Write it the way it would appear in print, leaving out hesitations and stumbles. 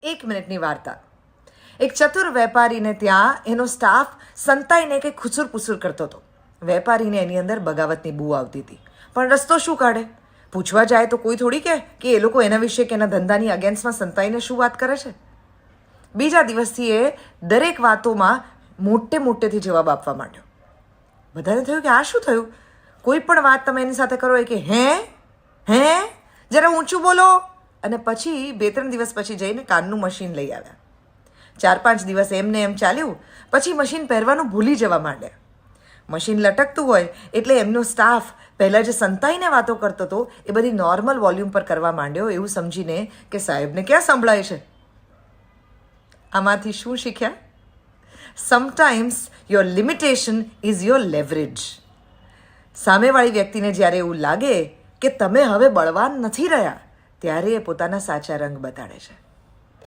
1 મિનિટની વાર્તા. એક ચતુર વેપારીને ત્યાં એનો સ્ટાફ સંતાઈને કંઈક ખુસુર પુસુર કરતો હતો. વેપારીને એની અંદર બગાવતની બૂ આવતી હતી, પણ રસ્તો શું કાઢે? પૂછવા જાય તો કોઈ થોડી કહે કે એ લોકો એના વિશે કે એના ધંધાની અગેન્સ્ટમાં સંતાઈને શું વાત કરે છે. બીજા દિવસથી એ દરેક વાતોમાં મોટેથી જવાબ આપવા માંડ્યો. બધાને થયું કે આ શું થયું? કોઈ પણ વાત તમે એની સાથે કરો એ કે હે જરા ઊંચું બોલો. અને પછી 2-3 દિવસ પછી જઈને કાનનું મશીન લઈ આવ્યા. 4-5 દિવસ એમને એમ ચાલ્યું, પછી મશીન પહેરવાનું ભૂલી જવા માંડ્યા. મશીન લટકતું હોય એટલે એમનો સ્ટાફ પહેલાં જે સંતાઈને વાતો કરતો હતો એ બધી નોર્મલ વોલ્યુમ પર કરવા માંડ્યો, એવું સમજીને કે સાહેબને ક્યાં સંભળાય છે. આમાંથી શું શીખ્યા? Sometimes your limitation is your leverage. સામેવાળી વ્યક્તિને જ્યારે એવું લાગે કે તમે હવે બળવાન નથી રહ્યા, ત્યારે એ પોતાના સાચા રંગ બતાડે છે.